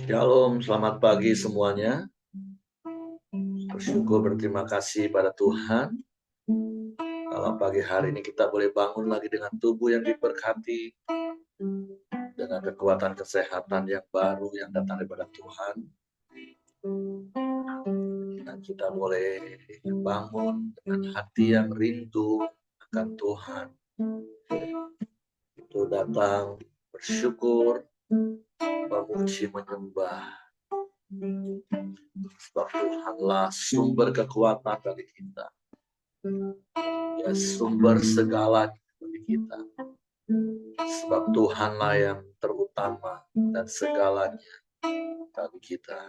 Shalom, selamat pagi semuanya. Bersyukur berterima kasih pada Tuhan. Kalau pagi hari ini kita boleh bangun lagi dengan tubuh yang diberkati, dengan kekuatan kesehatan yang baru yang datang daripada Tuhan. Dan kita boleh bangun dengan hati yang rindu akan Tuhan. Untuk datang bersyukur, memuji, menyembah. Sebab Tuhanlah sumber kekuatan bagi kita. Ya, sumber segalanya bagi kita. Sebab Tuhanlah yang terutama dan segalanya bagi kita.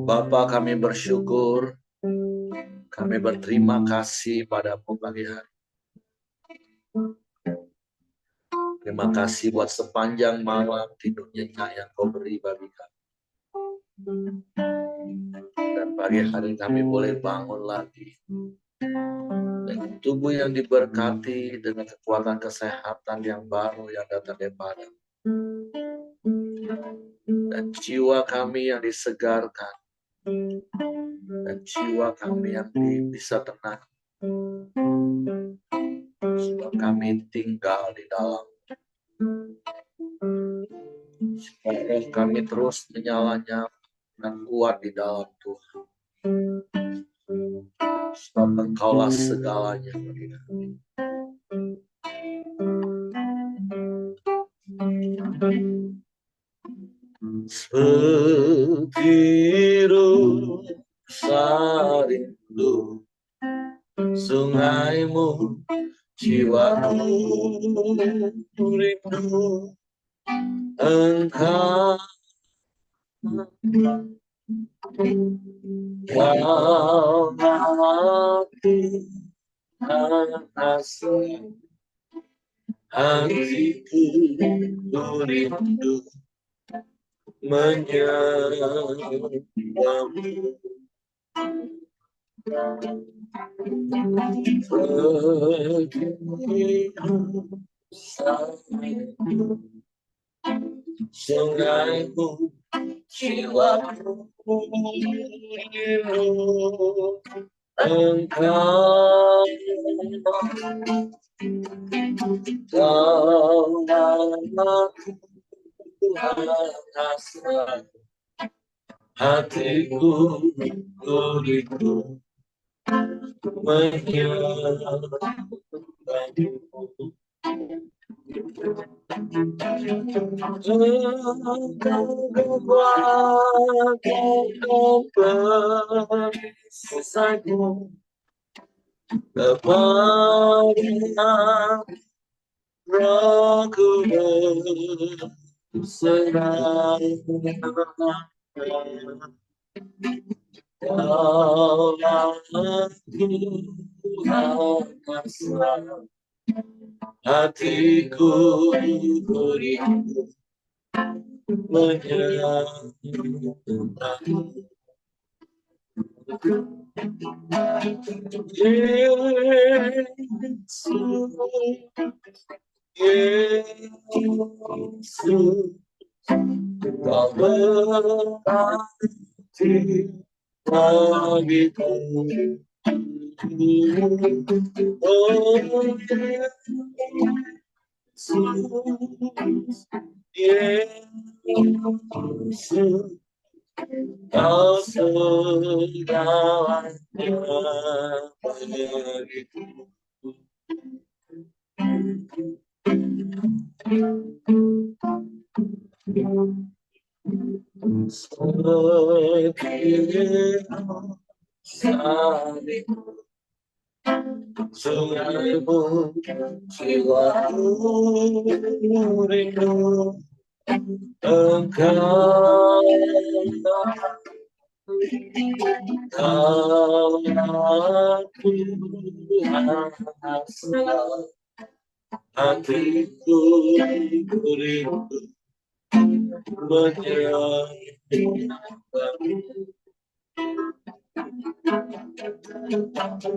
Bapa, kami bersyukur, kami berterima kasih pada-Mu pagi hari. Terima kasih buat sepanjang malam tidur nyenyak yang Kau beri bagi kami. Dan pagi hari kami boleh bangun lagi dengan tubuh yang diberkati, dengan kekuatan kesehatan yang baru yang datang daripada dan jiwa kami yang disegarkan, dan jiwa kami yang bisa tenang. Sebab kami tinggal di dalam. Supaya kami terus menyala-nyala dan kuat di dalam Tuhan. Sebab Engkaulah segalanya bagi kami. Sebiru sarindu sungaimu, jiwaku rindu Engkau. Kau hati asli, hatiku rindu menyembahmu. Sungaimu, jiwaku rindu Engkau. Kau namaku asal, hatiku rindu menyembahmu. Kekuatanku kepada Rohku berserah. Kaulah Tuhan asal, hatiku rindu menyembahmu. Yesus, Yesus, Kau berarti bagiku. Oh Yesus, Yesus, Kau segalanya bagiku. Sungaimu, jiwaku rindu Engkau. Kaulah Tuhan asal, hatiku rindu menyembahmu.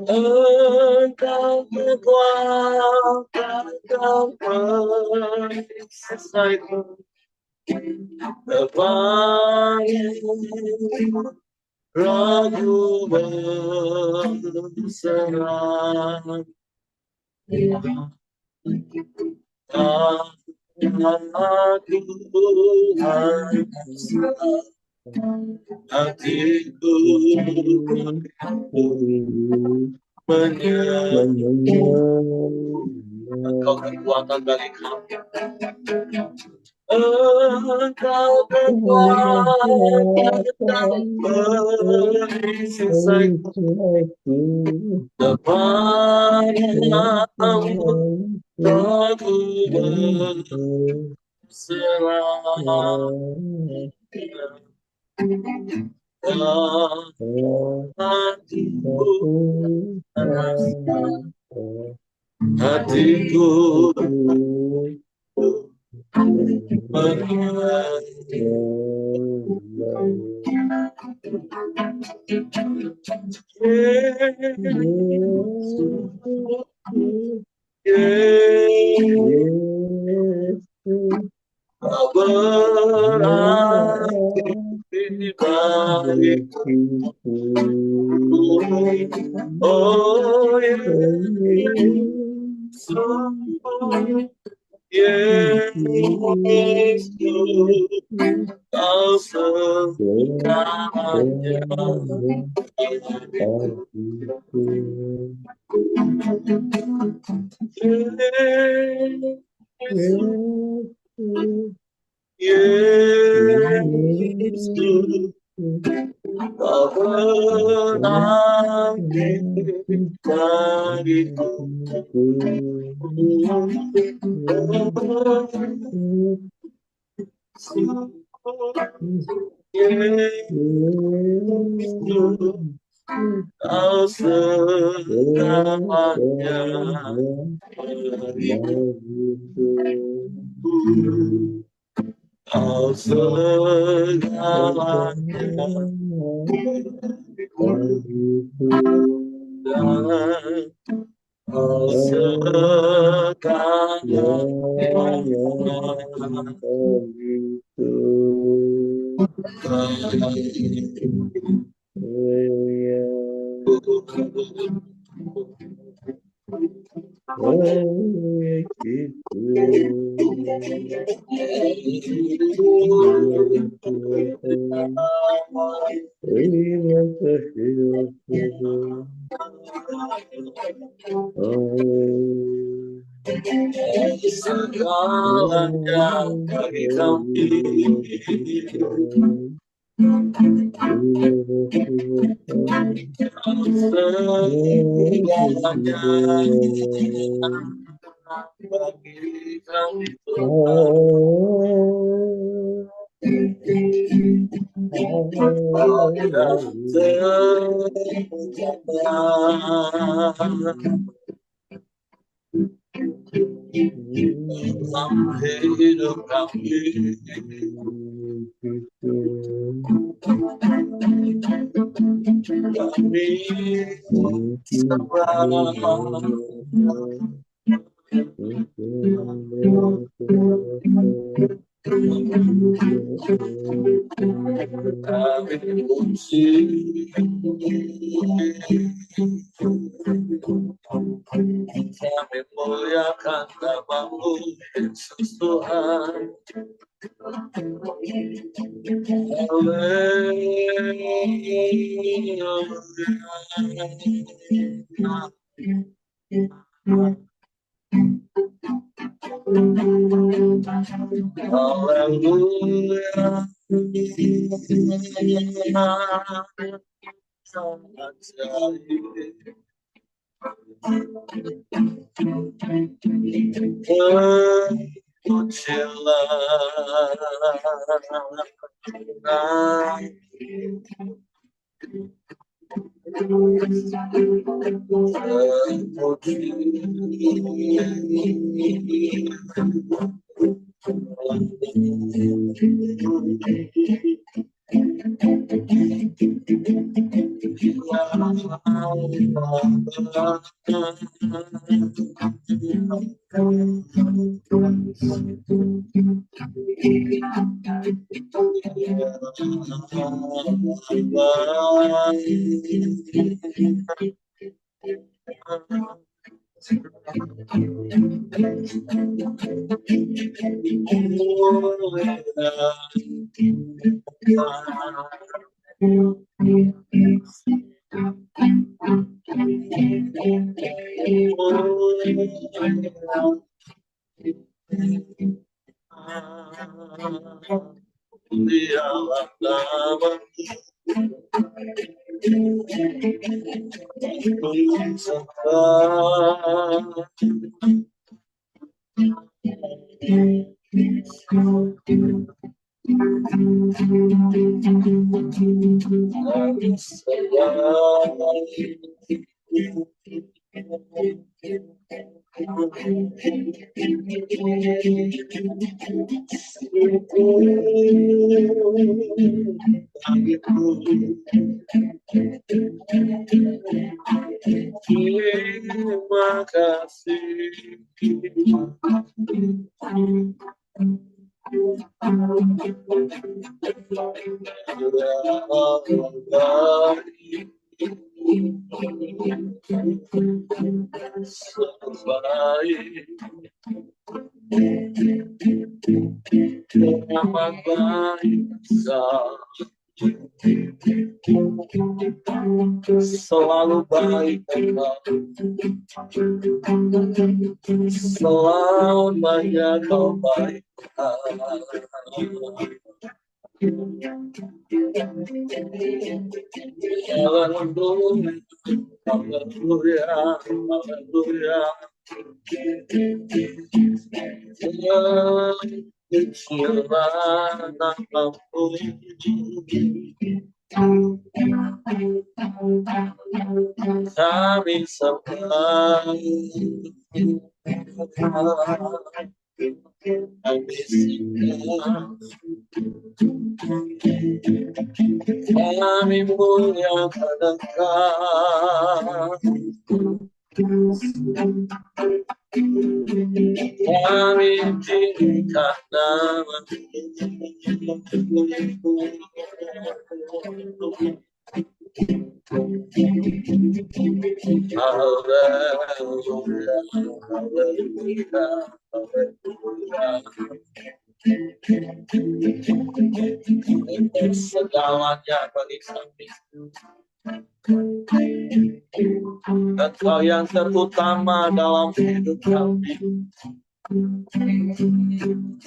Engkau kekuatan dan perisaiku, kepala ragu berserah. Aku hatiku Engkau kekuatan bagi kami. Engkau kekuatan dan perisaiku, kepadamu aku berserah. Hatiku berarti bagiku. Oh Yesus, Yesus, Kau segalanya Yesus, Kau berarti bagiku. Kau segalanya bagiku. Kau segalanya bagiku. Kau segalanya segalanya bagi kami. Segalanya bagi kami dalam hidup kami. Kami kami puji, kami muliakan nama-Mu, Yesus Tuhan. Haleluya. Terima kasih. Amat baik, selalu baik, selamanya kau baik. Haleluya, haleluya, haleluya. Kecilan namamu, kami sembah, kami singgah, kami muliakan Engkau, kami tinggikan nama-Mu. Haleluya, haleluya, haleluya. Engkau segalanya bagi kami. Engkau yang terutama dalam hidup kami.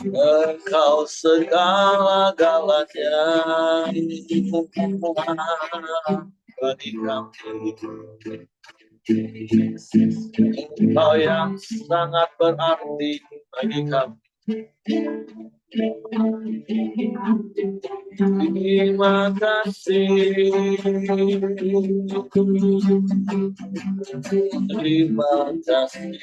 Engkau segala-galanya bagi kami. Engkau yang sangat berarti bagi kami. Terima kasih. Terima kasih.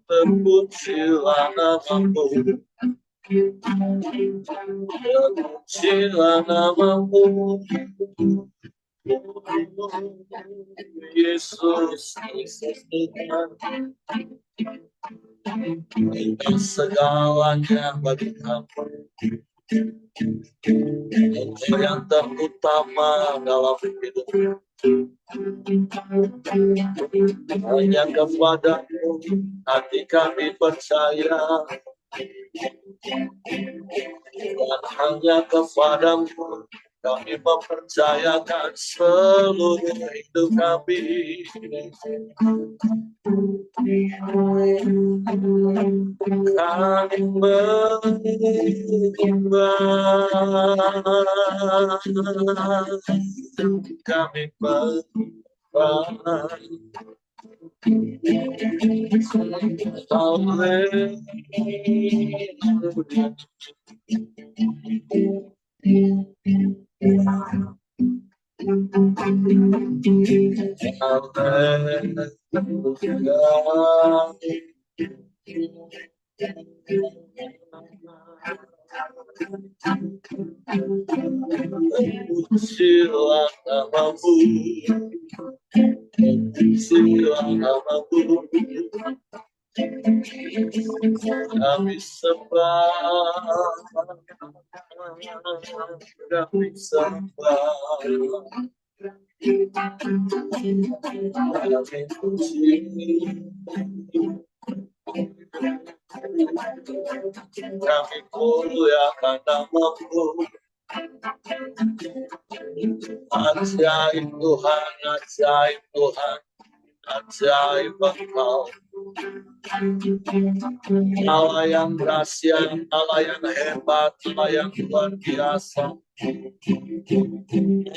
Terpujilah namamu, terpujilah namamu, terpujilah namamu, Yesus, Yesus Tuhan. Engkau segalanya bagi kami. Engkau yang terutama dalam hidup. Hanya kepadamu hati kami percaya, dan hanya kepadamu Kami mempercayakan seluruh hidup kami. Kami menyembah, kami menyembah. Pujilah namamu, pujilah namamu, kami sembah, kami sembah, kami puji, kami muliakan namamu. Ajaib Tuhan, ajaib Tuhan, ajaib Engkau. Allah yang dahsyat, Allah yang hebat, Allah yang luar biasa,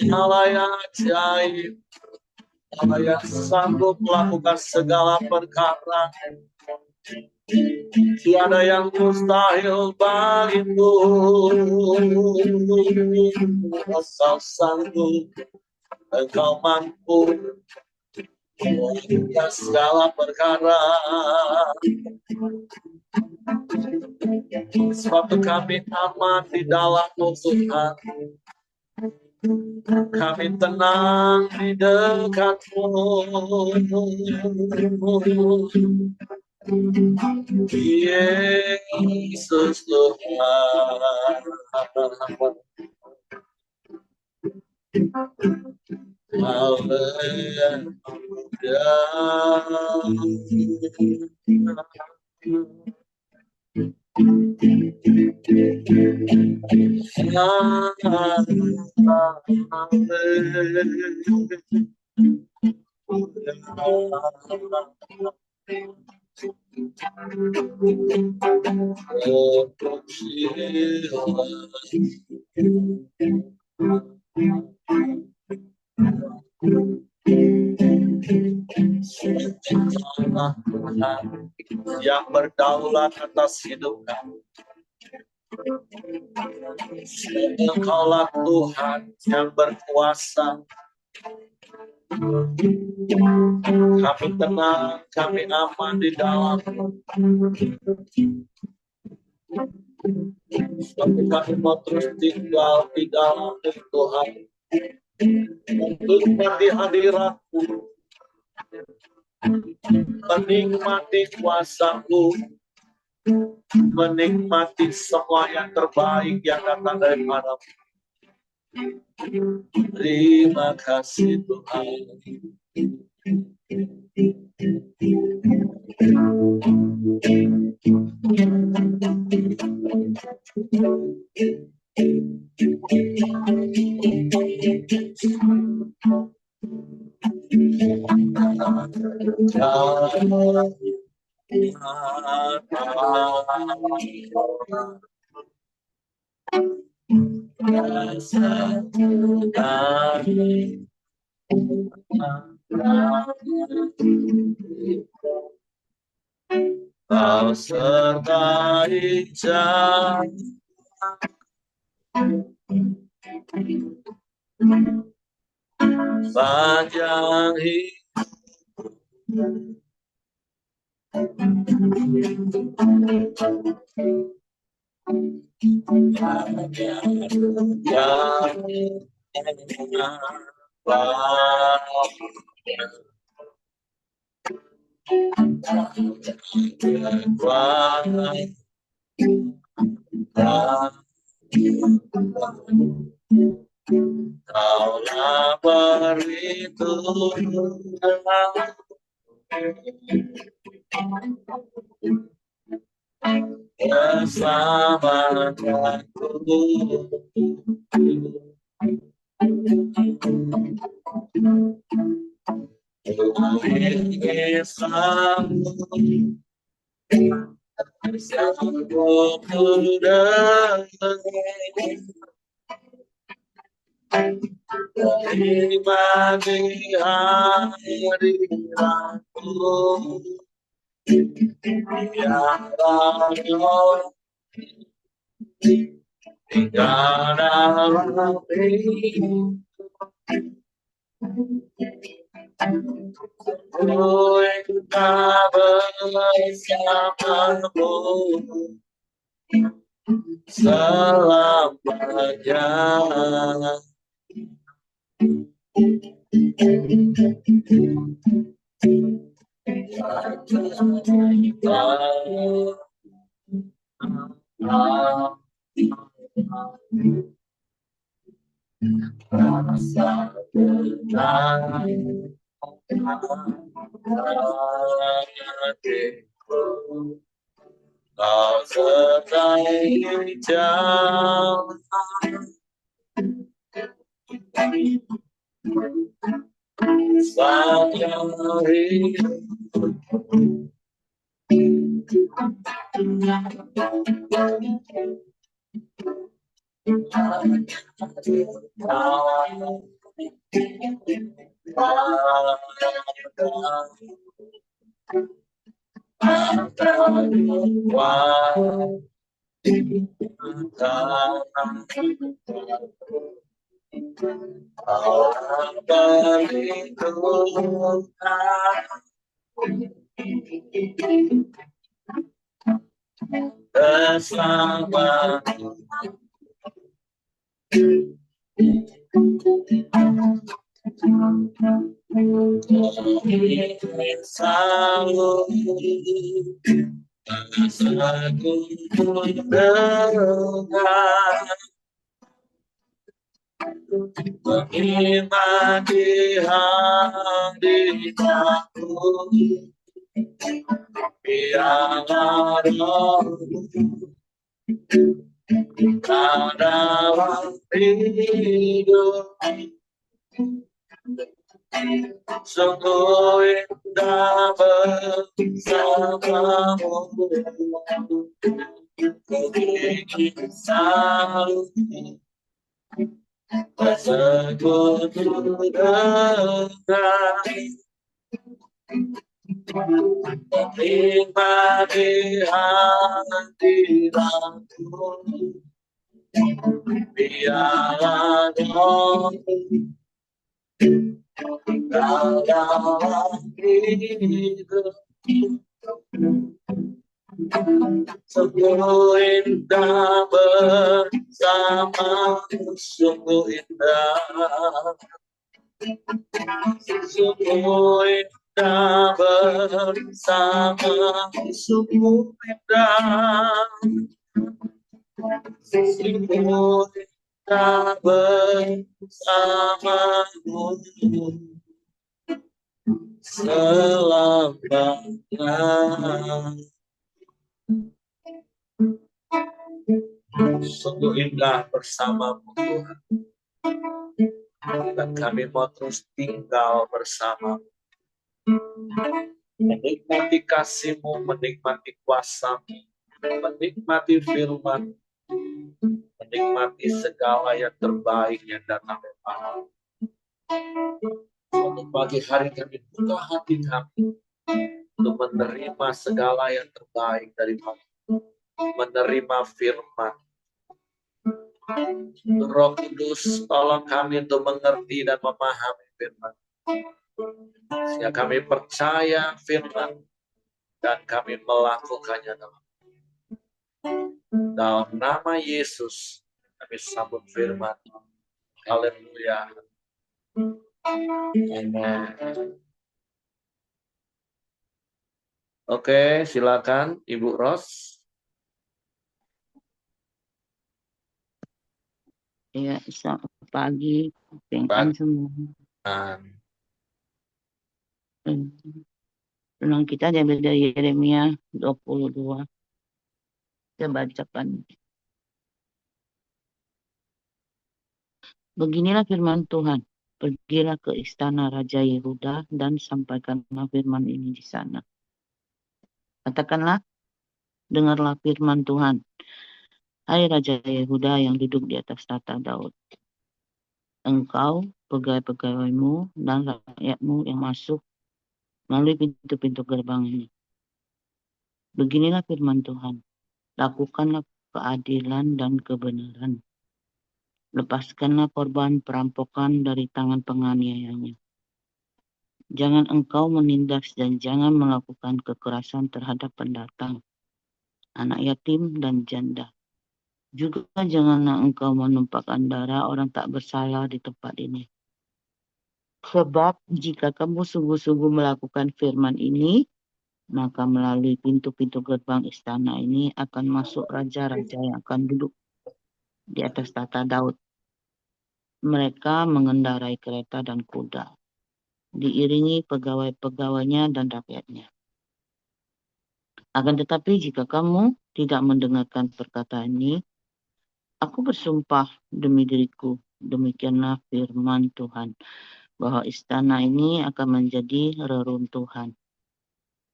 Allah yang ajaib, Allah yang sanggup melakukan segala perkara. Tiada yang mustahil bagimu. Asal sanggup, Engkau mampu melakukan segala perkara. Sebab kami aman di dalam-Mu Tuhan. Kami tenang di dekat-Mu. Yesus Tuhan. Haleluya. Yang berdaulat atas hidup kami. Engkaulah Tuhan yang berkuasa. Kami tenang, kami aman di dalam. Tapi kami mau terus tinggal di dalam Tuhan. Menikmati hadirat-Mu, menikmati kuasa-Mu, menikmati semua yang terbaik yang datang dari Padamu. Terima kasih Tuhan. Kau sertai jalan panjang hidup. Kaulah perlindungan keselamatanku. selamanya. Kau setai jalan saya hidup. Bersama selalu aku mendengar menikmati hadiratmu, biarlah rohmu dalam hidup. Sungguh indah bersamamu, selalu bersekutu dengan menikmati hadiratmu, biarlah rohmu dalam hidup. Sungguh indah bersamamu, sungguh indah, sungguh indah bersamamu, sungguh indah, sungguh indah bersamamu selamanya. Sungguh indah bersamamu Tuhan, dan kami mau terus tinggal bersama, menikmati kasih-Mu, menikmati kuasa-Mu, menikmati firman, menikmati segala yang terbaik yang datang dari Allah. Untuk pagi hari kami buka hati kami untuk menerima segala yang terbaik dari Allah, menerima firman. Roh Kudus, tolong kami untuk mengerti dan memahami firman, sehingga kami percaya firman dan kami melakukannya dalam nama Yesus. Kami sambut firman. Haleluya. Amen. Oke, silakan Ibu Ros. Ya, selamat pagi. Pengen semua. Renang kita diambil dari Yeremia 22. Saya bacakan. Beginilah firman Tuhan. Pergilah ke istana Raja Yehuda dan sampaikanlah firman ini di sana. Katakanlah, dengarlah firman Tuhan. Hai Raja Yehuda yang duduk di atas tahta Daud. Engkau, pegawai-pegawaimu, dan rakyatmu yang masuk melalui pintu-pintu gerbang ini. Beginilah firman Tuhan. Lakukanlah keadilan dan kebenaran. Lepaskanlah korban perampokan dari tangan penganiayanya. Jangan engkau menindas dan jangan melakukan kekerasan terhadap pendatang, anak yatim dan janda. Juga janganlah engkau menumpahkan darah orang tak bersalah di tempat ini. Sebab jika kamu sungguh-sungguh melakukan firman ini, maka melalui pintu-pintu gerbang istana ini akan masuk raja-raja yang akan duduk di atas tahta Daud. Mereka mengendarai kereta dan kuda, diiringi pegawai-pegawainya dan rakyatnya. Akan tetapi jika kamu tidak mendengarkan perkataan ini, aku bersumpah demi diriku, demikianlah firman Tuhan, bahwa istana ini akan menjadi reruntuhan.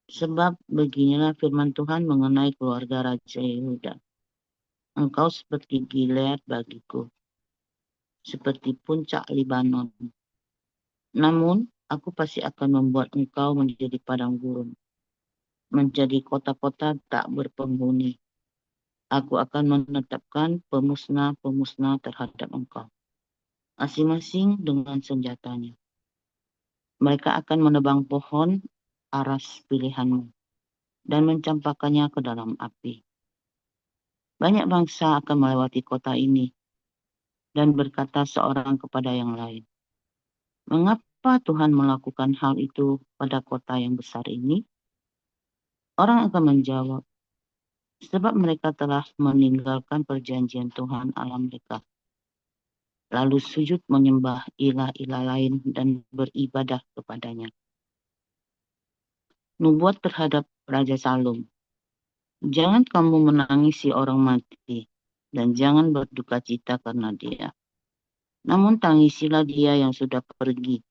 Sebab beginilah firman Tuhan mengenai keluarga Raja Yehuda. Engkau seperti Gilead bagiku, seperti puncak Libanon. Namun, aku pasti akan membuat engkau menjadi padang gurun, menjadi kota-kota tak berpenghuni. Aku akan menetapkan pemusnah-pemusnah terhadap engkau, masing-masing dengan senjatanya. Mereka akan menebang pohon aras pilihanmu dan mencampakkannya ke dalam api. Banyak bangsa akan melewati kota ini dan berkata seorang kepada yang lain, mengapa Tuhan melakukan hal itu pada kota yang besar ini? Orang akan menjawab, sebab mereka telah meninggalkan perjanjian Tuhan Allah mereka, lalu sujud menyembah ilah-ilah lain dan beribadah kepadanya. Nubuat terhadap Raja Salum. Jangan kamu menangisi orang mati, dan jangan berduka cita karena dia. Namun tangisilah dia yang sudah pergi,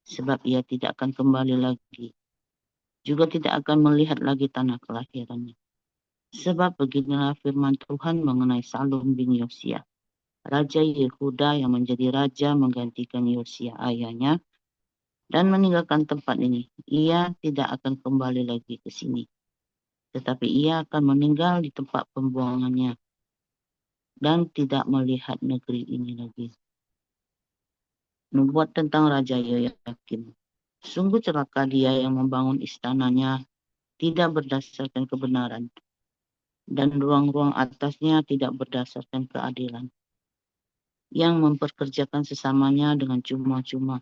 sebab ia tidak akan kembali lagi. Juga tidak akan melihat lagi tanah kelahirannya. Sebab beginilah firman Tuhan mengenai Salum bin Yosia, Raja Yehuda yang menjadi raja menggantikan Yosia ayahnya, dan meninggalkan tempat ini. Ia tidak akan kembali lagi ke sini, tetapi ia akan meninggal di tempat pembuangannya dan tidak melihat negeri ini lagi. Nubuat tentang Raja Yoyakim. Sungguh celaka dia yang membangun istananya tidak berdasarkan kebenaran, dan ruang-ruang atasnya tidak berdasarkan keadilan, yang memperkerjakan sesamanya dengan cuma-cuma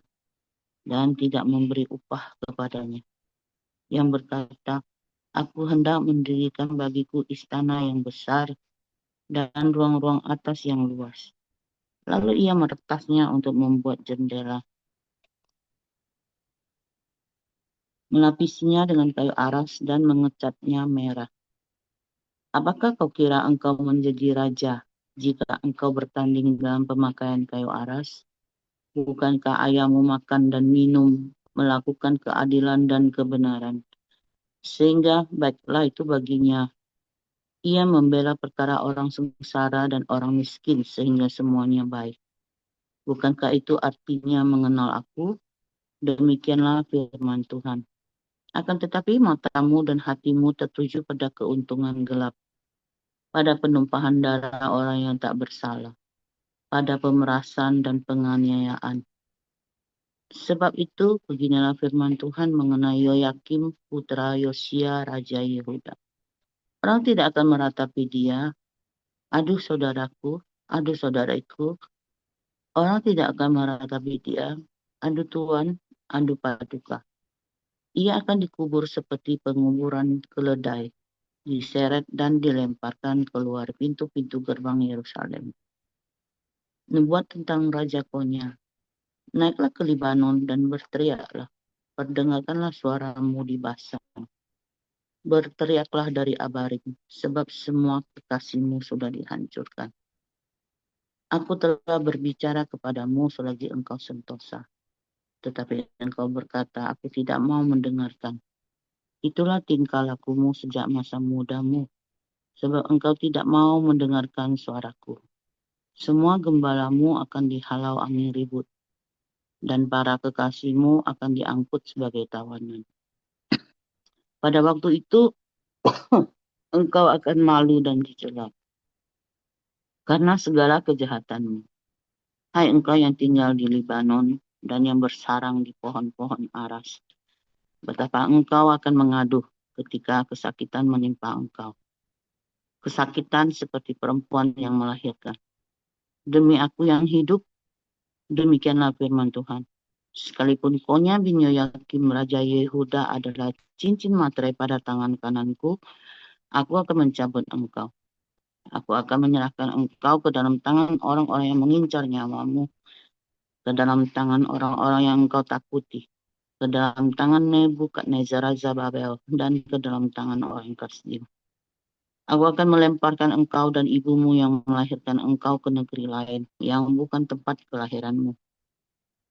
dan tidak memberi upah kepadanya, yang berkata, aku hendak mendirikan bagiku istana yang besar dan ruang-ruang atas yang luas. Lalu ia meretasnya untuk membuat jendela, melapisinya dengan kayu aras dan mengecatnya merah. Apakah kau kira engkau menjadi raja jika engkau bertanding dalam pemakaian kayu aras? Bukankah ayahmu makan dan minum, melakukan keadilan dan kebenaran? Sehingga baiklah itu baginya. Ia membela perkara orang sengsara dan orang miskin sehingga semuanya baik. Bukankah itu artinya mengenal aku? Demikianlah firman Tuhan. Akan tetapi matamu dan hatimu tertuju pada keuntungan gelap, pada penumpahan darah orang yang tak bersalah, pada pemerasan dan penganiayaan. Sebab itu beginilah firman Tuhan mengenai Yoyakim putra Yosia Raja Yehuda. Orang tidak akan meratapi dia, aduh saudaraku, aduh saudariku. Orang tidak akan meratapi dia, aduh Tuhan, aduh paduka. Ia akan dikubur seperti penguburan keledai, diseret dan dilemparkan keluar pintu-pintu gerbang Yerusalem. Nubuat tentang Raja Konya. Naiklah ke Libanon dan berteriaklah. Perdengarkanlah suaramu di Basan. Berteriaklah dari Abarim, sebab semua kekasihmu sudah dihancurkan. Aku telah berbicara kepadamu selagi engkau sentosa, tetapi engkau berkata, aku tidak mau mendengarkan. Itulah tingkah lakumu sejak masa mudamu, sebab engkau tidak mau mendengarkan suaraku. Semua gembalamu akan dihalau angin ribut, dan para kekasihmu akan diangkut sebagai tawanan. Pada waktu itu, engkau akan malu dan dicela karena segala kejahatanmu. Hai engkau yang tinggal di Libanon dan yang bersarang di pohon-pohon aras, betapa engkau akan mengaduh ketika kesakitan menimpa engkau. Kesakitan seperti perempuan yang melahirkan. Demi aku yang hidup, demikianlah firman Tuhan. Sekalipun Konya bin Yoyakim Raja Yehuda adalah cincin materai pada tangan kananku, aku akan mencabut engkau. Aku akan menyerahkan engkau ke dalam tangan orang-orang yang mengincar nyawamu, ke dalam tangan orang-orang yang engkau takuti, ke dalam tangan Nebukadnezar Raja Babel, dan ke dalam tangan orang Kasdim. Aku akan melemparkan engkau dan ibumu yang melahirkan engkau ke negeri lain, yang bukan tempat kelahiranmu.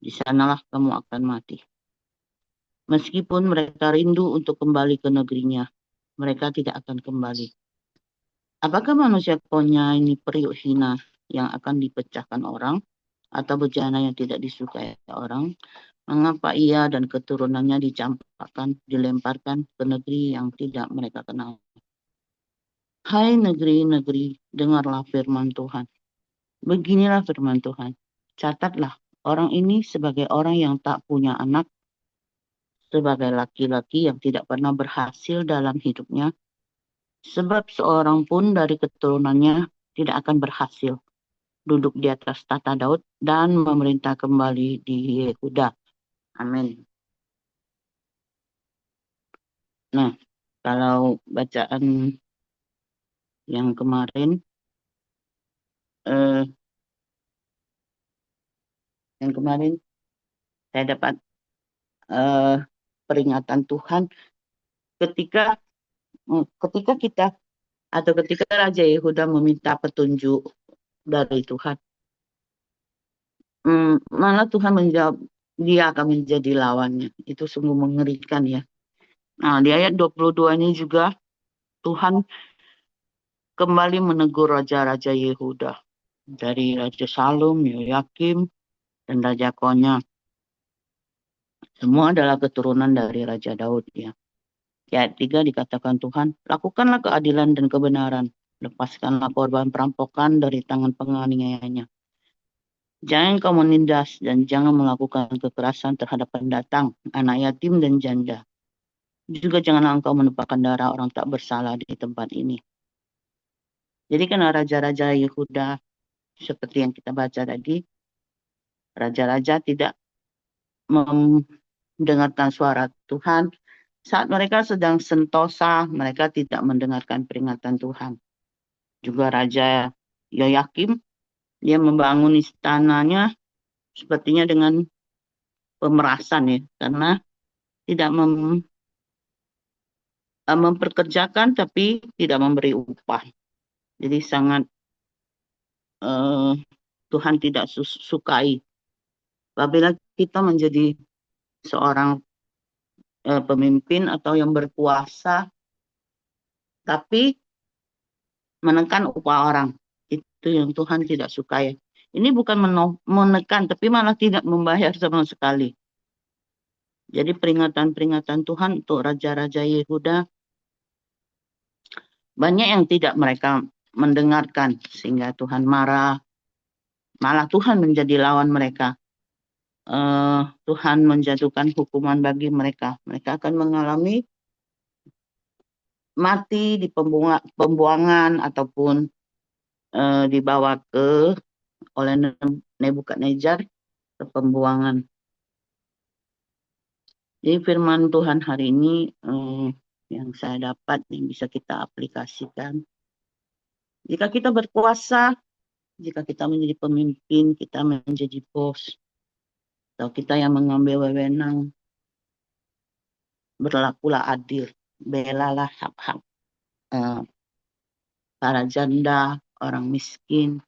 Di sanalah kamu akan mati. Meskipun mereka rindu untuk kembali ke negerinya, mereka tidak akan kembali. Apakah manusia Konya ini periuk hina yang akan dipecahkan orang, atau bejana yang tidak disukai orang? Mengapa ia dan keturunannya dicampakkan, dilemparkan ke negeri yang tidak mereka kenal? Hai negeri-negeri, dengarlah firman Tuhan. Beginilah firman Tuhan. Catatlah orang ini sebagai orang yang tak punya anak, sebagai laki-laki yang tidak pernah berhasil dalam hidupnya, sebab seorang pun dari keturunannya tidak akan berhasil duduk di atas tata Daud dan memerintah kembali di Yehuda. Amin. Nah, kalau bacaan yang kemarin, saya dapat peringatan Tuhan ketika kita atau ketika Raja Yehuda meminta petunjuk dari Tuhan, malah Tuhan menjawab dia akan menjadi lawannya. Itu sungguh mengerikan ya. Nah, di ayat 22 ini juga Tuhan kembali menegur raja-raja Yehuda. Dari Raja Salum, Yoyakim, dan Raja Konya. Semua adalah keturunan dari Raja Daud ya. Di ayat 3 dikatakan Tuhan, lakukanlah keadilan dan kebenaran. Lepaskanlah korban perampokan dari tangan penganiayanya. Jangan kau menindas dan jangan melakukan kekerasan terhadap pendatang, anak yatim dan janda. Juga janganlah engkau menumpahkan darah orang tak bersalah di tempat ini. Jadi karena raja-raja Yehuda, seperti yang kita baca tadi, raja-raja tidak mendengarkan suara Tuhan. Saat mereka sedang sentosa, mereka tidak mendengarkan peringatan Tuhan. Juga Raja Yoyakim, dia membangun istananya sepertinya dengan pemerasan ya, karena tidak memperkerjakan tapi tidak memberi upah. Jadi sangat Tuhan tidak sukai. Apabila kita menjadi seorang pemimpin atau yang berkuasa, tapi menekan upah orang, itu yang Tuhan tidak sukai. Ini bukan menekan, tapi malah tidak membayar sama sekali. Jadi peringatan-peringatan Tuhan untuk raja-raja Yehuda, banyak yang tidak mereka mendengarkan, sehingga Tuhan marah. Malah Tuhan menjadi lawan mereka. Tuhan menjatuhkan hukuman bagi mereka. Mereka akan mengalami mati di pembuangan ataupun dibawa oleh Nebukadnezar ke pembuangan. Jadi firman Tuhan hari ini yang saya dapat yang bisa kita aplikasikan. Jika kita berkuasa, jika kita menjadi pemimpin, kita menjadi bos, atau kita yang mengambil wewenang, berlakulah adil, belalah hak-hak para janda, orang miskin,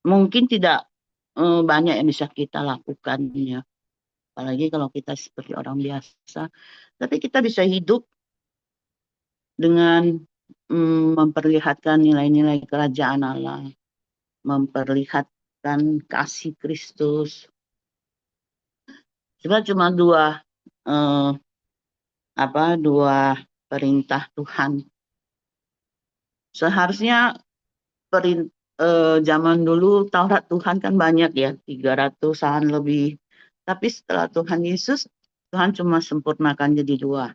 mungkin tidak banyak yang bisa kita lakukan ya. Apalagi kalau kita seperti orang biasa. Tapi kita bisa hidup dengan memperlihatkan nilai-nilai kerajaan Allah, memperlihatkan kasih Kristus. Cuma dua dua perintah Tuhan. Seharusnya zaman dulu Taurat Tuhan kan banyak ya, 300-an lebih. Tapi setelah Tuhan Yesus, Tuhan cuma sempurnakan jadi dua,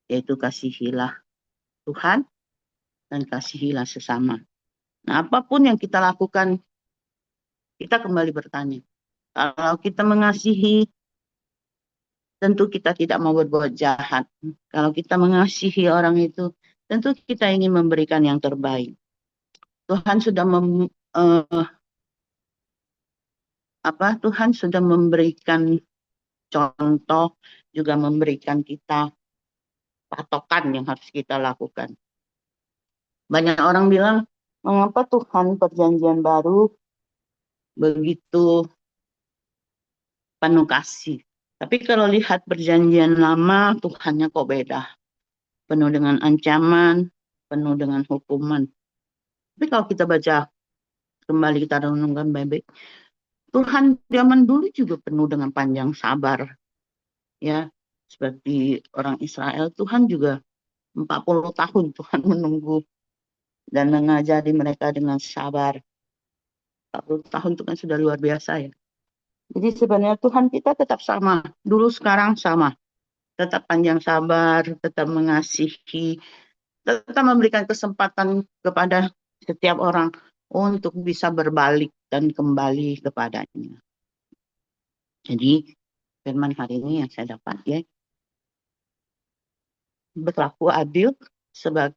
yaitu kasihilah Tuhan dan kasihilah sesama. Nah, apapun yang kita lakukan, kita kembali bertanya. Kalau kita mengasihi, tentu kita tidak mau berbuat jahat. Kalau kita mengasihi orang itu, tentu kita ingin memberikan yang terbaik. Tuhan sudah Tuhan sudah memberikan contoh, juga memberikan kita patokan yang harus kita lakukan. Banyak orang bilang, mengapa Tuhan perjanjian baru begitu penuh kasih? Tapi kalau lihat perjanjian lama, Tuhannya kok beda. Penuh dengan ancaman, penuh dengan hukuman. Tapi kalau kita baca kembali, kita renungkan baik-baik, Tuhan zaman dulu juga penuh dengan panjang sabar. Ya, seperti orang Israel, Tuhan juga 40 tahun Tuhan menunggu dan mengajari mereka dengan sabar. 40 tahun itu kan sudah luar biasa ya. Jadi sebenarnya Tuhan kita tetap sama. Dulu sekarang sama. Tetap panjang sabar, tetap mengasihi, tetap memberikan kesempatan kepada setiap orang untuk bisa berbalik dan kembali kepadanya. Jadi firman hari ini yang saya dapat ya, berlaku adil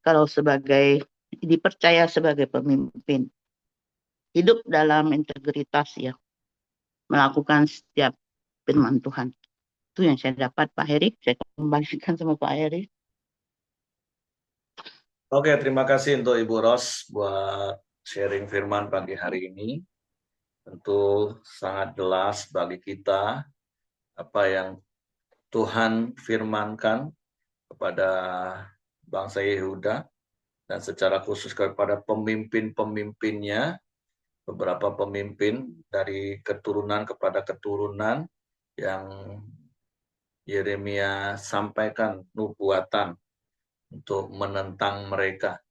kalau sebagai dipercaya sebagai pemimpin. Hidup dalam integritas ya, melakukan setiap firman Tuhan. Itu yang saya dapat Pak Heri, saya kembalikan sama Pak Heri. Oke, terima kasih untuk Ibu Ros buat sharing firman pagi hari ini. Tentu sangat jelas bagi kita apa yang Tuhan firmankan kepada bangsa Yehuda dan secara khusus kepada pemimpin-pemimpinnya, beberapa pemimpin dari keturunan kepada keturunan yang Yeremia sampaikan nubuatan untuk menentang mereka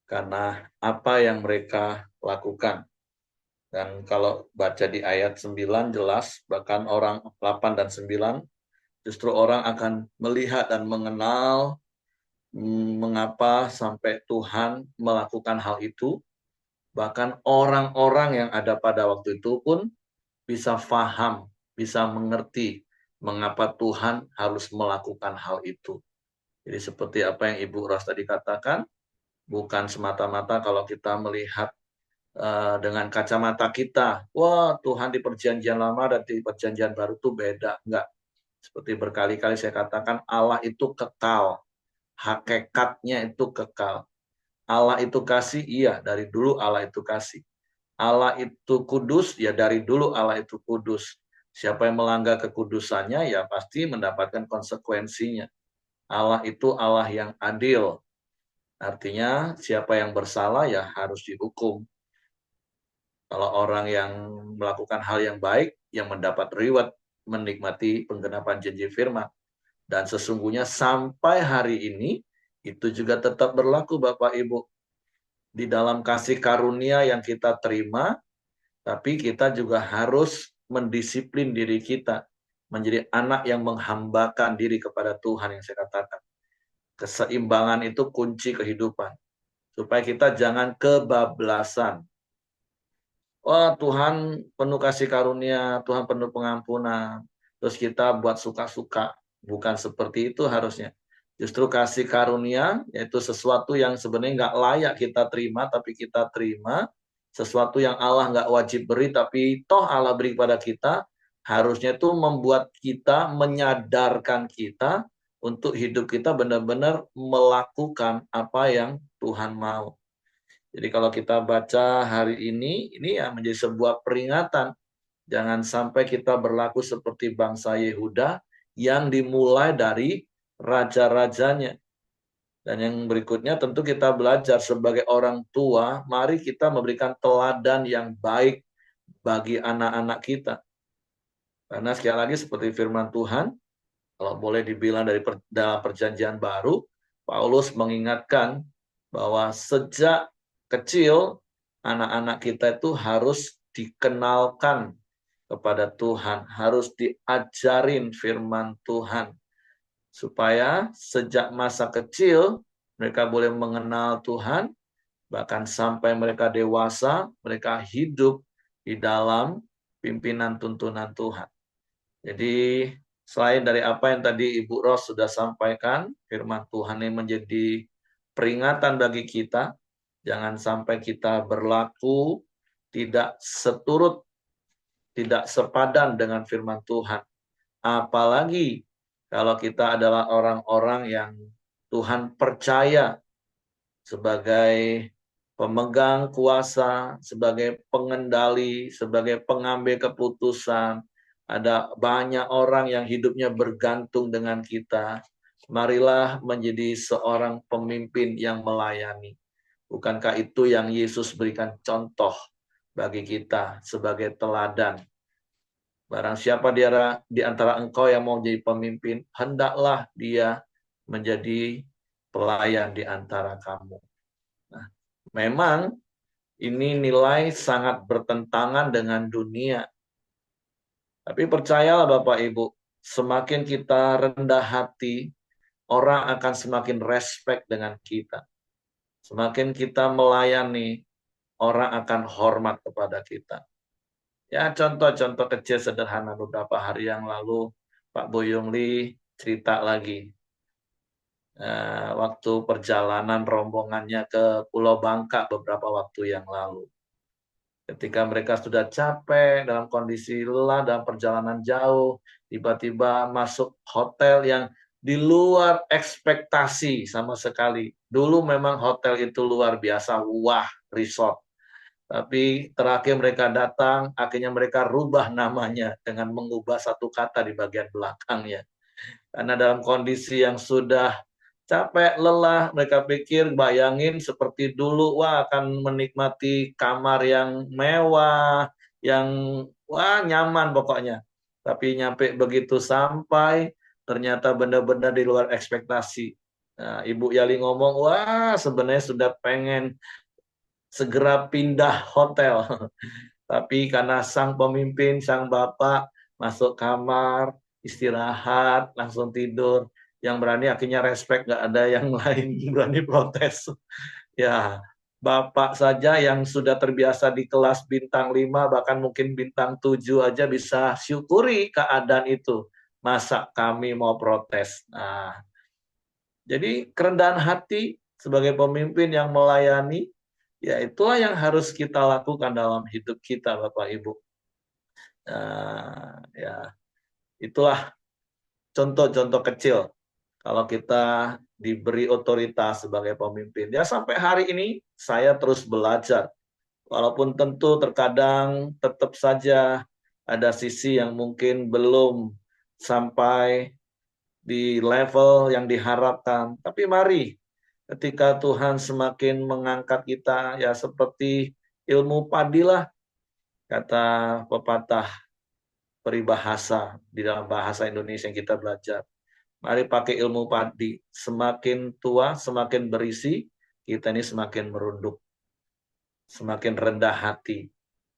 karena apa yang mereka lakukan. Dan kalau baca di ayat 9 jelas, bahkan orang 8 dan 9, justru orang akan melihat dan mengenal mengapa sampai Tuhan melakukan hal itu. Bahkan orang-orang yang ada pada waktu itu pun bisa faham, bisa mengerti mengapa Tuhan harus melakukan hal itu. Jadi seperti apa yang Ibu Ros tadi katakan, bukan semata-mata kalau kita melihat dengan kacamata kita, wah Tuhan di perjanjian lama dan di perjanjian baru itu beda. Enggak. Seperti berkali-kali saya katakan, Allah itu kekal. Hakikatnya itu kekal. Allah itu kasih, iya dari dulu Allah itu kasih. Allah itu kudus, ya dari dulu Allah itu kudus. Siapa yang melanggar kekudusannya, ya pasti mendapatkan konsekuensinya. Allah itu Allah yang adil. Artinya siapa yang bersalah ya harus dihukum. Kalau orang yang melakukan hal yang baik, yang mendapat reward, menikmati penggenapan janji firman. Dan sesungguhnya sampai hari ini, itu juga tetap berlaku Bapak Ibu. Di dalam kasih karunia yang kita terima, tapi kita juga harus mendisiplin diri kita. Menjadi anak yang menghambakan diri kepada Tuhan yang saya katakan. Keseimbangan itu kunci kehidupan. Supaya kita jangan kebablasan. Wah Tuhan penuh kasih karunia, Tuhan penuh pengampunan. Terus kita buat suka-suka. Bukan seperti itu harusnya. Justru kasih karunia, yaitu sesuatu yang sebenarnya nggak layak kita terima, tapi kita terima. Sesuatu yang Allah nggak wajib beri, tapi toh Allah beri kepada kita. Harusnya itu membuat kita, menyadarkan kita, untuk hidup kita benar-benar melakukan apa yang Tuhan mau. Jadi kalau kita baca hari ini ya menjadi sebuah peringatan. Jangan sampai kita berlaku seperti bangsa Yehuda yang dimulai dari raja-rajanya. Dan yang berikutnya tentu kita belajar sebagai orang tua, mari kita memberikan teladan yang baik bagi anak-anak kita. Karena sekali lagi seperti firman Tuhan, kalau boleh dibilang dalam perjanjian baru, Paulus mengingatkan bahwa sejak kecil anak-anak kita itu harus dikenalkan kepada Tuhan, harus diajarin firman Tuhan supaya sejak masa kecil mereka boleh mengenal Tuhan, bahkan sampai mereka dewasa, mereka hidup di dalam pimpinan tuntunan Tuhan. Jadi selain dari apa yang tadi Ibu Ros sudah sampaikan, firman Tuhan ini menjadi peringatan bagi kita. Jangan sampai kita berlaku tidak seturut, tidak sepadan dengan firman Tuhan. Apalagi kalau kita adalah orang-orang yang Tuhan percaya sebagai pemegang kuasa, sebagai pengendali, sebagai pengambil keputusan. Ada banyak orang yang hidupnya bergantung dengan kita. Marilah menjadi seorang pemimpin yang melayani. Bukankah itu yang Yesus berikan contoh bagi kita sebagai teladan? Barang siapa di antara engkau yang mau jadi pemimpin, hendaklah dia menjadi pelayan di antara kamu. Nah, memang ini nilai sangat bertentangan dengan dunia. Tapi percayalah Bapak Ibu, semakin kita rendah hati, orang akan semakin respect dengan kita. Semakin kita melayani, orang akan hormat kepada kita. Ya, contoh-contoh kecil sederhana beberapa hari yang lalu, Pak Boyong Lee cerita lagi. Waktu perjalanan rombongannya ke Pulau Bangka beberapa waktu yang lalu. Ketika mereka sudah capek, dalam kondisi lelah, dalam perjalanan jauh, tiba-tiba masuk hotel yang di luar ekspektasi sama sekali. Dulu memang hotel itu luar biasa, wah, resort. Tapi terakhir mereka datang, akhirnya mereka rubah namanya dengan mengubah satu kata di bagian belakangnya. Karena dalam kondisi yang sudah capek, lelah, mereka pikir bayangin seperti dulu, wah akan menikmati kamar yang mewah, yang wah nyaman pokoknya. Tapi nyampe begitu sampai, ternyata benar-benar di luar ekspektasi. Nah, Ibu Yali ngomong, wah sebenarnya sudah pengen segera pindah hotel. Tapi karena sang pemimpin, sang bapak masuk kamar, istirahat, langsung tidur. Yang berani akhirnya respect, nggak ada yang lain berani protes. Ya, bapak saja yang sudah terbiasa di kelas bintang 5, bahkan mungkin bintang 7 aja bisa syukuri keadaan itu. Masa kami mau protes? Nah, jadi kerendahan hati sebagai pemimpin yang melayani, ya itulah yang harus kita lakukan dalam hidup kita, Bapak Ibu. Ya, itulah contoh-contoh kecil kalau kita diberi otoritas sebagai pemimpin. Ya sampai hari ini saya terus belajar. Walaupun tentu terkadang tetap saja ada sisi yang mungkin belum sampai di level yang diharapkan. Tapi mari ketika Tuhan semakin mengangkat kita, ya seperti ilmu padilah, kata pepatah peribahasa di dalam bahasa Indonesia yang kita belajar. Mari pakai ilmu padi. Semakin tua, semakin berisi, kita ini semakin merunduk, semakin rendah hati.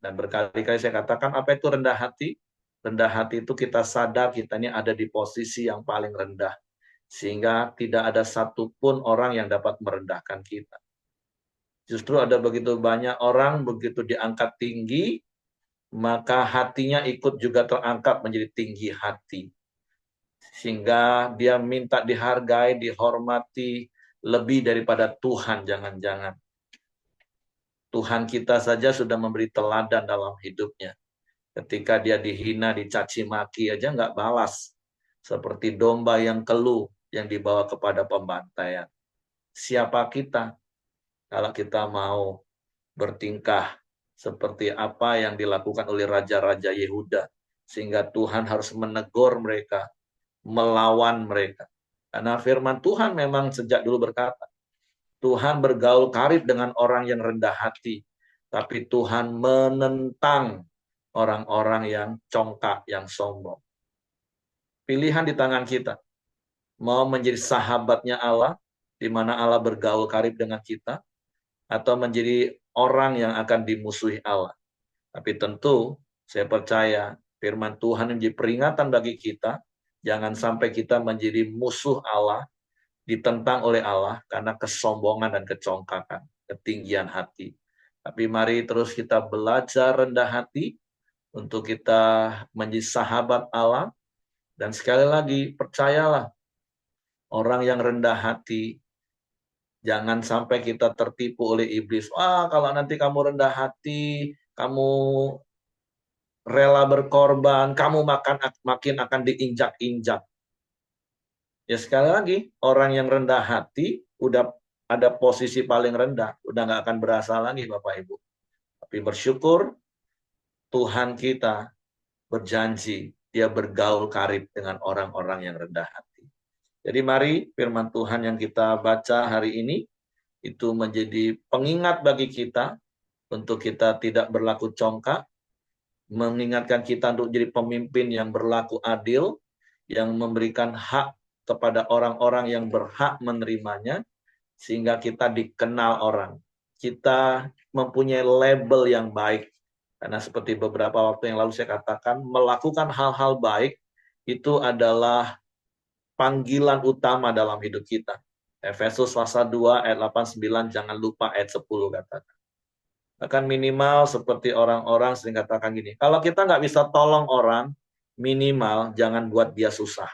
Dan berkali-kali saya katakan, apa itu rendah hati? Rendah hati itu kita sadar kita ini ada di posisi yang paling rendah. Sehingga tidak ada satupun orang yang dapat merendahkan kita. Justru ada begitu banyak orang begitu diangkat tinggi, maka hatinya ikut juga terangkat menjadi tinggi hati. Sehingga dia minta dihargai, dihormati, lebih daripada Tuhan jangan-jangan. Tuhan kita saja sudah memberi teladan dalam hidupnya. Ketika dia dihina, dicaci maki aja nggak balas. Seperti domba yang keluh yang dibawa kepada pembantaian. Siapa kita kalau kita mau bertingkah seperti apa yang dilakukan oleh raja-raja Yehuda, sehingga Tuhan harus menegur mereka, melawan mereka. Karena firman Tuhan memang sejak dulu berkata, Tuhan bergaul karib dengan orang yang rendah hati, tapi Tuhan menentang orang-orang yang congkak, yang sombong. Pilihan di tangan kita, mau menjadi sahabatnya Allah, di mana Allah bergaul karib dengan kita, atau menjadi orang yang akan dimusuhi Allah. Tapi tentu saya percaya firman Tuhan menjadi peringatan bagi kita, jangan sampai kita menjadi musuh Allah, ditentang oleh Allah karena kesombongan dan kecongkakan, ketinggian hati. Tapi mari terus kita belajar rendah hati untuk kita menjadi sahabat Allah. Dan sekali lagi, percayalah, orang yang rendah hati, jangan sampai kita tertipu oleh iblis. Wah, kalau nanti kamu rendah hati, kamu rela berkorban, kamu makin akan diinjak-injak. Ya sekali lagi, orang yang rendah hati udah ada posisi paling rendah, udah nggak akan berasa lagi Bapak Ibu. Tapi bersyukur Tuhan kita berjanji dia bergaul karib dengan orang-orang yang rendah hati. Jadi mari firman Tuhan yang kita baca hari ini itu menjadi pengingat bagi kita untuk kita tidak berlaku congkak, mengingatkan kita untuk jadi pemimpin yang berlaku adil, yang memberikan hak kepada orang-orang yang berhak menerimanya, sehingga kita dikenal orang. Kita mempunyai label yang baik. Karena seperti beberapa waktu yang lalu saya katakan, melakukan hal-hal baik itu adalah panggilan utama dalam hidup kita. Efesus pasal 2 ayat 8-9, jangan lupa ayat 10 katakan. Akan minimal seperti orang-orang sering katakan gini, kalau kita nggak bisa tolong orang, minimal jangan buat dia susah.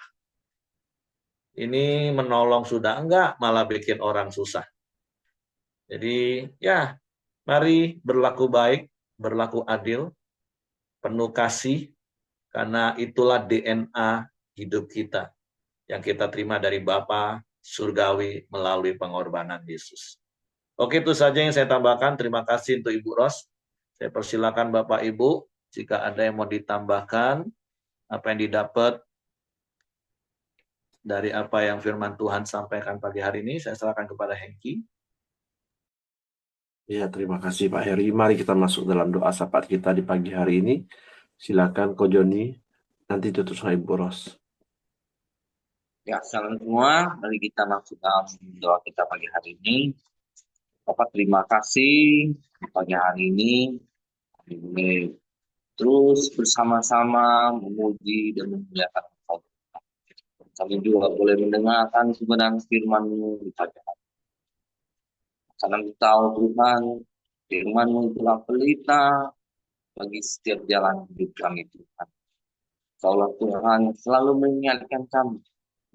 Ini menolong sudah enggak, malah bikin orang susah. Jadi ya, mari berlaku baik, berlaku adil, penuh kasih, karena itulah DNA hidup kita yang kita terima dari Bapa surgawi melalui pengorbanan Yesus. Oke, itu saja yang saya tambahkan. Terima kasih untuk Ibu Ros. Saya persilakan Bapak Ibu, jika ada yang mau ditambahkan, apa yang didapat dari apa yang firman Tuhan sampaikan pagi hari ini, saya serahkan kepada Hengki. Ya, terima kasih Pak Heri. Mari kita masuk dalam doa syafaat kita di pagi hari ini. Silakan Ko Joni, nanti tutup sama Ibu Ros. Ya, salam semua. Mari kita masuk dalam doa kita pagi hari ini. Bapak, terima kasih pagi hari ini. Kami boleh terus bersama-sama memuji dan memuliakan Engkau. Kami juga boleh mendengarkan kebenaran firman-Mu di pagi hari. Karena kita tahu Tuhan, firman-Mu itulah pelita bagi setiap jalan hidup kami Tuhan. Seolah Tuhan selalu mengingatkan kami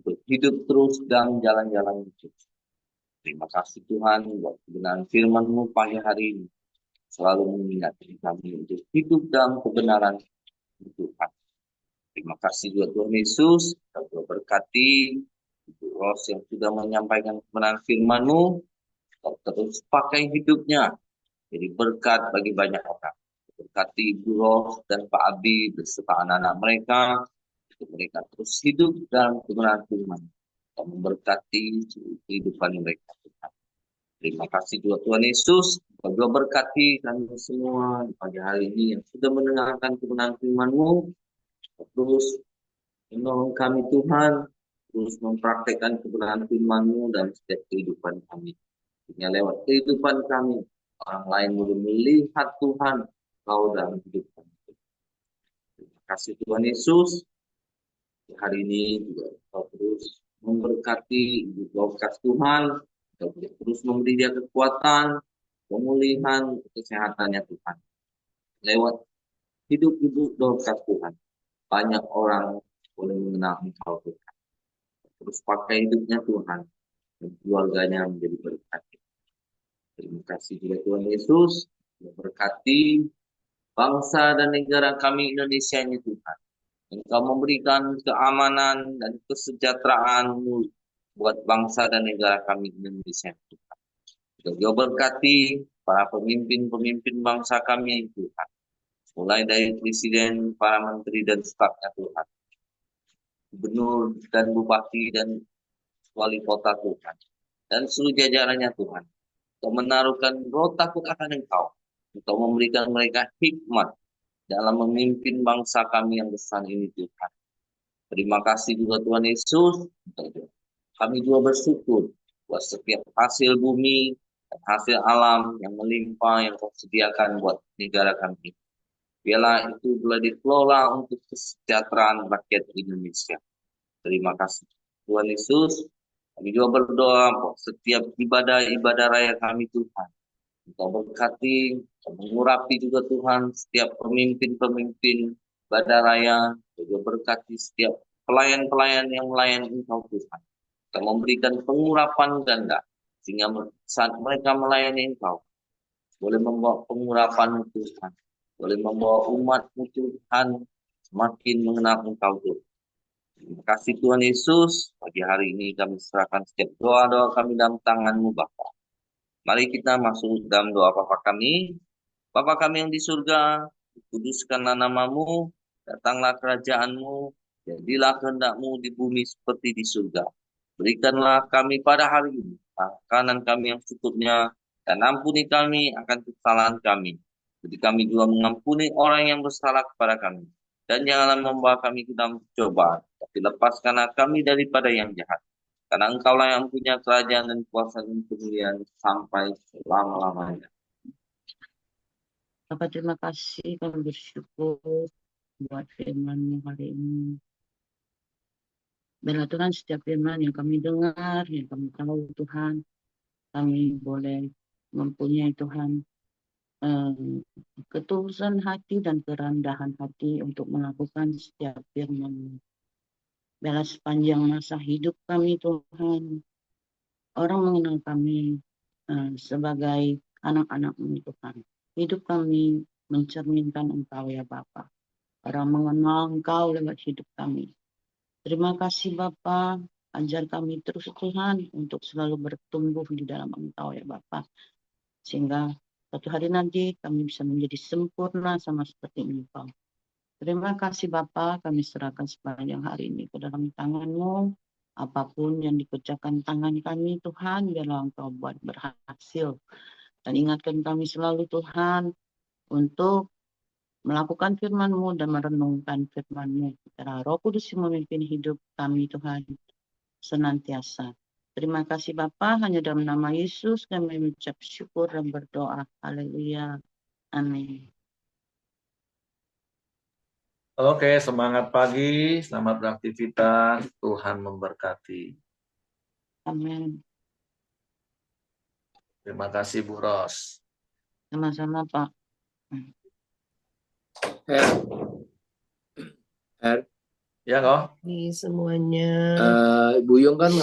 untuk hidup terus dalam jalan-jalan hidup. Terima kasih Tuhan buat kebenaran firman-Mu pagi hari ini. Selalu mengingatkan kami untuk hidup dalam kebenaran Tuhan. Terima kasih juga Tuhan Yesus. Kita berkati Ibu Ros yang sudah menyampaikan kebenaran firman-Mu. Kau terus pakai hidupnya. Jadi berkat bagi banyak orang. Berkati Ibu Ros dan Pak Abi beserta anak-anak mereka. Untuk mereka terus hidup dalam kebenaran firman. Dan memberkati kehidupan mereka. Terima kasih juga Tuhan Yesus. Kau juga berkati kami semua di pagi hari ini yang sudah mendengarkan kebenaran firman-Mu. Terus menolong kami Tuhan. Terus mempraktekkan kebenaran firman-Mu dalam setiap kehidupan kami. Hanya lewat kehidupan kami, orang lain boleh melihat Tuhan Kau dalam hidup kami. Terima kasih Tuhan Yesus. Hari ini juga Kau terus memberkati Ibu Dorcas Tuhan. Kau terus memberi dia kekuatan, pemulihan, kesehatannya Tuhan. Lewat hidup Ibu Dorcas Tuhan, banyak orang boleh mengenal Engkau Tuhan. Terus pakai hidupnya Tuhan, dan keluarganya menjadi berkat. Terima kasih juga Tuhan Yesus, memberkati bangsa dan negara kami Indonesia ini Tuhan. Engkau memberikan keamanan dan kesejahteraan buat bangsa dan negara kami Indonesia Tuhan. Juga berkati para pemimpin-pemimpin bangsa kami, Tuhan. Mulai dari presiden, para menteri dan stafnya, Tuhan. Gubernur dan bupati dan wali kota, Tuhan. Dan seluruh jajarannya, Tuhan. Untuk menaruhkan roh takut akan Engkau. Untuk memberikan mereka hikmat dalam memimpin bangsa kami yang besar ini, Tuhan. Terima kasih juga Tuhan Yesus. Kami juga bersyukur buat setiap hasil bumi dan hasil alam yang melimpah yang Kau sediakan buat negara kami. Biarlah itu boleh dikelola untuk kesejahteraan rakyat Indonesia. Terima kasih Tuhan Yesus. Kami juga berdoa buat setiap ibadah-ibadah raya kami, Tuhan. Engkau berkati, mengurapi juga Tuhan setiap pemimpin-pemimpin ibadah raya, juga berkati setiap pelayan-pelayan yang melayani Engkau, Tuhan. Engkau memberikan pengurapan ganda, sehingga saat mereka melayani Engkau, boleh membawa pengurapan Tuhan, boleh membawa umat-Mu Tuhan semakin mengenal Engkau, Tuhan. Terima kasih Tuhan Yesus, pagi hari ini kami serahkan setiap doa-doa kami dalam tangan-Mu, Bapa. Mari kita masuk dalam doa Bapa kami. Bapa kami yang di surga, kuduskanlah nama-Mu, datanglah kerajaan-Mu, jadilah kehendak-Mu di bumi seperti di surga. Berikanlah kami pada hari ini makanan kami yang cukupnya, dan ampuni kami akan kesalahan kami. Jadi kami juga mengampuni orang yang bersalah kepada kami. Dan janganlah membawa kami ke dalam cobaan, tapi lepaskanlah kami daripada yang jahat. Karena Engkaulah yang punya kerajaan dan kuasa dan kemuliaan sampai selama-lamanya. Bapak terima kasih, kami bersyukur buat firman-Mu hari ini. Biarlah Tuhan setiap firman yang kami dengar, yang kami tahu Tuhan, kami boleh mempunyai Tuhan ketulusan hati dan kerendahan hati untuk melakukan setiap firman-Mu. Biarlah sepanjang masa hidup kami Tuhan, orang mengenal kami sebagai anak-anak-Mu Tuhan. Hidup kami mencerminkan Engkau ya Bapa. Orang mengenal Engkau lewat hidup kami. Terima kasih Bapa, ajar kami terus Tuhan untuk selalu bertumbuh di dalam Engkau ya Bapa. Sehingga suatu hari nanti kami bisa menjadi sempurna sama seperti Engkau. Terima kasih Bapa, kami serahkan sepanjang hari ini ke dalam tangan-Mu. Apapun yang dikerjakan tangan kami Tuhan, biarlah Engkau buat berhasil. Dan ingatkan kami selalu Tuhan untuk melakukan firman-Mu dan merenungkan firman-Mu. Biarlah Roh Kudus yang memimpin hidup kami Tuhan senantiasa. Terima kasih Bapa, hanya dalam nama Yesus kami mengucap syukur dan berdoa. Haleluya. Amin. Oke, semangat pagi, selamat beraktivitas, Tuhan memberkati. Amin. Terima kasih Bu Ros. Sama-sama Pak. Her, Ya kok? ini semuanya. Bu Yung kan